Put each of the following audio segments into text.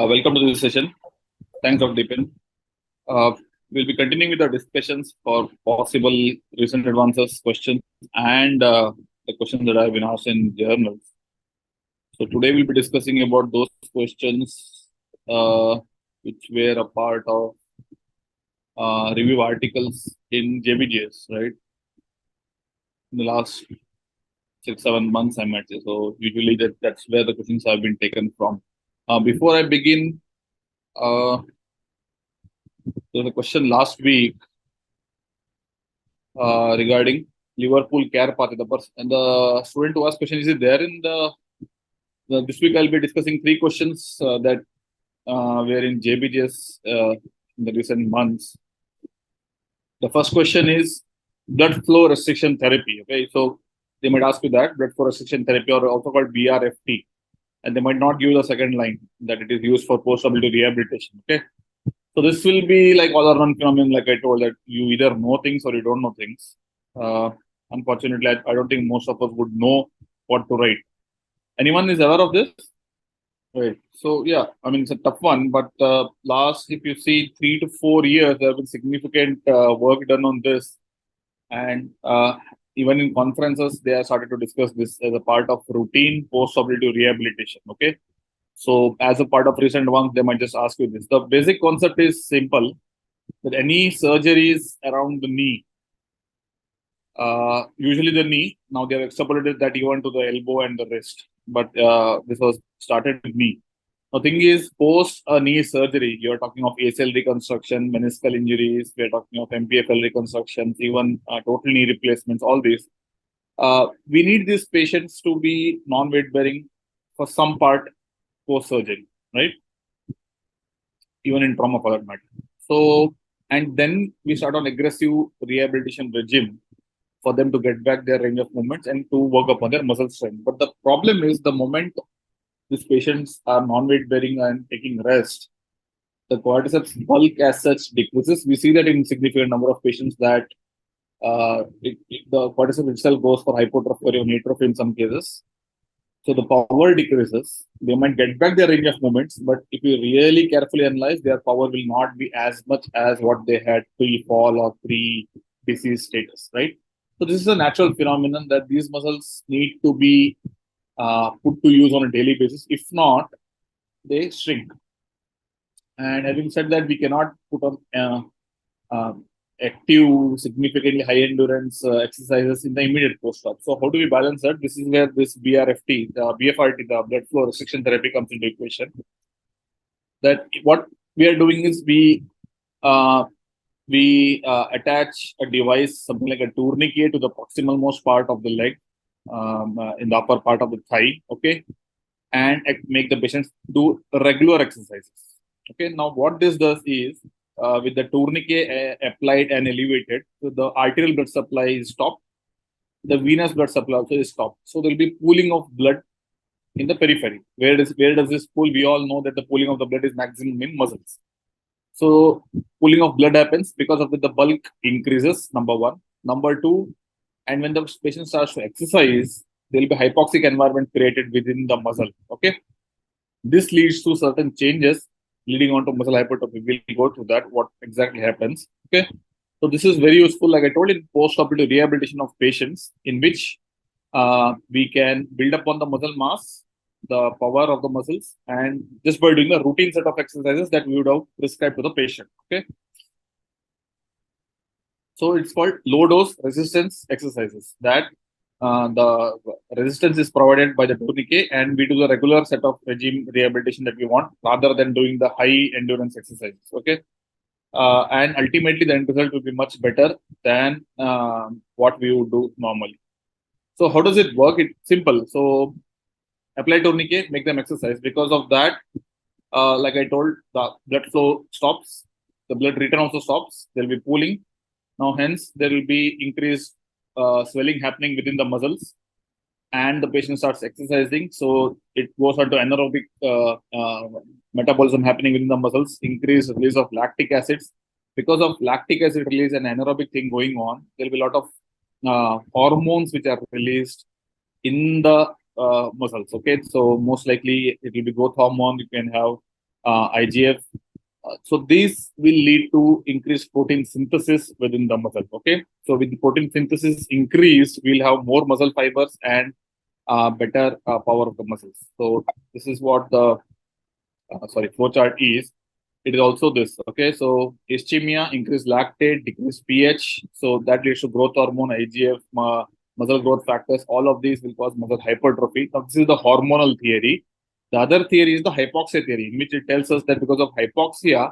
Welcome to this session. Thanks, Dr. Deepan. Uh, we'll be continuing with our discussions for possible recent advances questions and the questions that have been asked in journals. So today we'll be discussing about those questions which were a part of review articles in JBJS, right? In the last 6-7 months, I might say. So usually that's where the questions have been taken from. Before I begin, there was a question last week regarding Liverpool care path. And the student who asked question, is it there in this week? I'll be discussing 3 questions that were in JBJS in the recent months. The first question is blood flow restriction therapy. Okay, so they might ask you that blood flow restriction therapy, or also called BRFT, and they might not give the second line that it is used for post-operative rehabilitation. Okay. So this will be like all or none phenomenon, like I told, that you either know things or you don't know things. Unfortunately, I don't think most of us would know what to write. Anyone is aware of this? Right. So yeah, I mean, it's a tough one, but last, if you see 3 to 4 years, there have been significant work done on this. And even in conferences, they have started to discuss this as a part of routine post-operative rehabilitation. Okay. So as a part of recent ones, they might just ask you this. The basic concept is simple, that any surgeries around the knee, usually the knee, now they have extrapolated that even to the elbow and the wrist, but this was started with knee. The thing is, post a knee surgery, you're talking of ACL reconstruction, meniscal injuries, we're talking of MPFL reconstructions, even total knee replacements, all these. We need these patients to be non-weight bearing for some part post-surgery, right? Even in trauma for that matter. So, and then we start on aggressive rehabilitation regime for them to get back their range of movements and to work upon their muscle strength. But the problem is, the moment these patients are non-weight bearing and taking rest, the quadriceps bulk as such decreases. We see that in significant number of patients that the quadriceps itself goes for hypertrophy or even atrophy in some cases. So the power decreases. They might get back their range of movements, but if you really carefully analyze, their power will not be as much as what they had pre-fall or pre-disease status, right? So this is a natural phenomenon that these muscles need to be put to use on a daily basis. If not, they shrink. And having said that, we cannot put on active, significantly high endurance exercises in the immediate post-op. So how do we balance that? This is where this BRFT, the BFRT, the blood flow restriction therapy, comes into equation. That what we are doing is we attach a device, something like a tourniquet, to the proximal most part of the leg, in the upper part of the thigh, okay, and make the patients do regular exercises. Okay, now what this does is, with the tourniquet applied and elevated, so the arterial blood supply is stopped, the venous blood supply also is stopped. So there will be pooling of blood in the periphery. Where does this pool? We all know that the pooling of the blood is maximum in muscles. So pooling of blood happens because of the bulk increases, number one. Number two, and when the patient starts to exercise, there will be hypoxic environment created within the muscle. Okay, this leads to certain changes leading on to muscle hypertrophy. We'll go through that, what exactly happens. Okay, so this is very useful, like I told, in post-operative rehabilitation of patients, in which we can build upon the muscle mass, the power of the muscles, and just by doing a routine set of exercises that we would have prescribed to the patient. Okay, so it's called low dose resistance exercises, that the resistance is provided by the tourniquet, and we do the regular set of regime rehabilitation that we want, rather than doing the high endurance exercises. Okay, and ultimately the end result will be much better than what we would do normally. So how does it work? It's simple. So apply tourniquet, make them exercise. Because of that, like I told, the blood flow stops, the blood return also stops. There will be pooling. Now, hence, there will be increased swelling happening within the muscles, and the patient starts exercising. So it goes on to anaerobic metabolism happening within the muscles, increased release of lactic acids. Because of lactic acid release and anaerobic thing going on, there will be a lot of hormones which are released in the muscles. Okay, so most likely it will be growth hormone. You can have IGF. So these will lead to increased protein synthesis within the muscle. Okay. So with the protein synthesis increased, we'll have more muscle fibers and better power of the muscles. So this is what the flowchart is. It is also this. Okay. So ischemia, increased lactate, decreased pH. So that leads to growth hormone, IGF, muscle growth factors. All of these will cause muscle hypertrophy. Now this is the hormonal theory. The other theory is the hypoxia theory, in which it tells us that because of hypoxia,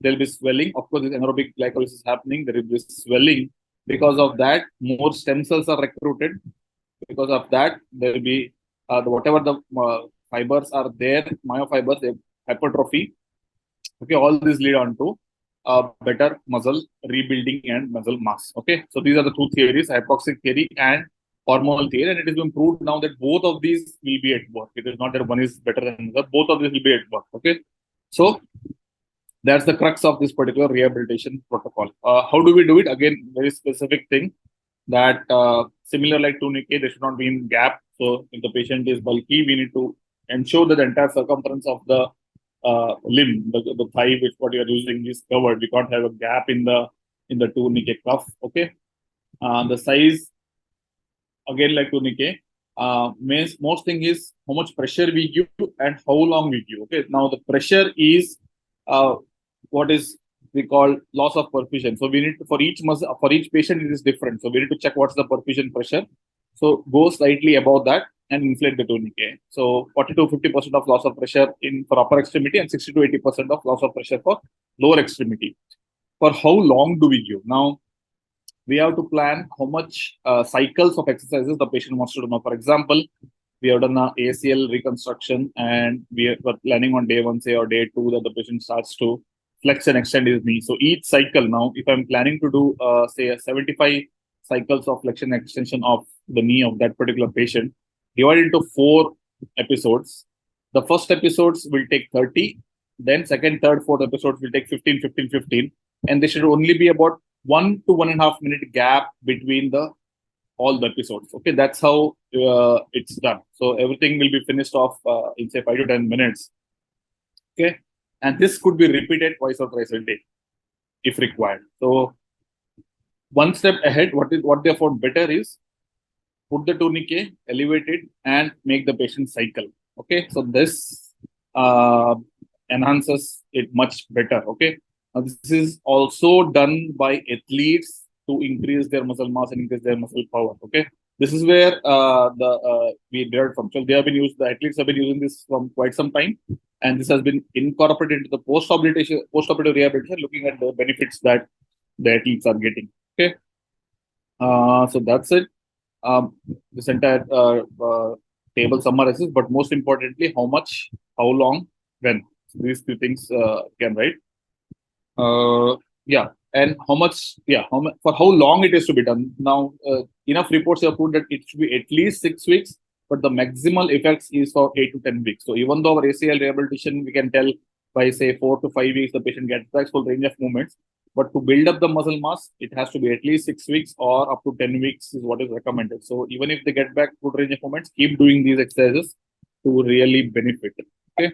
there will be swelling. Of course, this anaerobic glycolysis is happening. There will be swelling. Because of that, more stem cells are recruited. Because of that, there will be whatever the fibers are there, myofibers, they hypertrophy. Okay, all these lead on to better muscle rebuilding and muscle mass. Okay, so these are the two theories, hypoxic theory and hormonal theory, and it has been proved now that both of these will be at work. It is not that one is better than the other, both of these will be at work. Okay, so that's the crux of this particular rehabilitation protocol. How do we do it? Again, very specific thing that similar like tourniquet, there should not be in gap. So if the patient is bulky, we need to ensure that the entire circumference of the limb, the thigh, which what you are using is covered. We can't have a gap in the tourniquet cuff. Okay, the size again like tourniquet. Most thing is how much pressure we give and how long we give. Okay, now the pressure is what is we call loss of perfusion. So we need to, for each muscle, for each patient, it is different. So we need to check what's the perfusion pressure. So go slightly above that and inflate the tourniquet. So 40 to 50% of loss of pressure in for upper extremity and 60 to 80% of loss of pressure for lower extremity. For how long do we give? Now, we have to plan how much cycles of exercises the patient wants to do. Now, for example, we have done a ACL reconstruction and we were planning on day 1, say, or day 2 that the patient starts to flex and extend his knee. So each cycle now, if I'm planning to do, say, a 75 cycles of flexion and extension of the knee of that particular patient, divided into 4 episodes. The first episodes will take 30, then second, third, fourth episodes will take 15, 15, 15. And there should only be about 1 to 1.5 minute gap between all the episodes. Okay, that's how it's done. So everything will be finished off in say 5 to 10 minutes. Okay, and this could be repeated twice or thrice a day if required. So one step ahead, what they found better is put the tourniquet, elevate it, and make the patient cycle. Okay, so this enhances it much better. Okay, now this is also done by athletes to increase their muscle mass and increase their muscle power. Okay, this is where we derived from. So they have been used. The athletes have been using this from quite some time, and this has been incorporated into the post-operative rehabilitation, looking at the benefits that the athletes are getting. Okay, so that's it. This entire table summarizes, but most importantly, how much, how long, when. So these 2 things can write. Yeah, and how much, yeah, for how long it is to be done. Now, enough reports have put that it should be at least 6 weeks, but the maximal effects is for 8 to 10 weeks. So even though our ACL rehabilitation, we can tell by say 4 to 5 weeks, the patient gets back full range of movements. But to build up the muscle mass, it has to be at least 6 weeks or up to 10 weeks is what is recommended. So even if they get back good range of movements, keep doing these exercises to really benefit. Okay.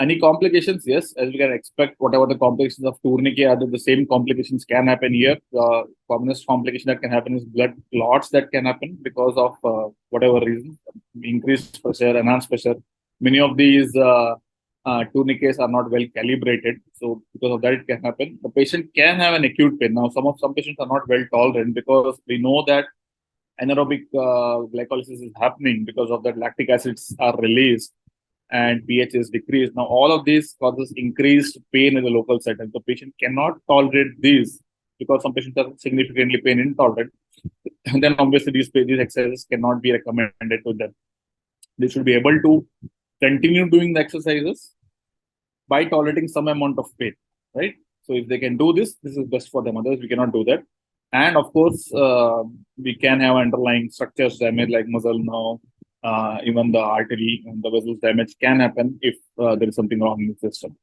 Any complications? Yes, as we can expect, whatever the complications of tourniquet are, the same complications can happen here. The commonest complication that can happen is blood clots that can happen because of whatever reason, increased pressure, enhanced pressure. Many of these tourniquets are not well calibrated, so because of that it can happen. The patient can have an acute pain. Now, some patients are not well tolerant because we know that anaerobic glycolysis is happening. Because of that, lactic acids are released and pH is decreased. Now, all of this causes increased pain in the local site, and the patient cannot tolerate these because some patients are significantly pain intolerant. And then obviously these exercises cannot be recommended to them. They should be able to continue doing the exercises by tolerating some amount of pain, right? So if they can do this, this is best for them. Otherwise, we cannot do that. And of course, we can have underlying structures damage like muscle now, even the artery and the vessels damage can happen if there is something wrong in the system.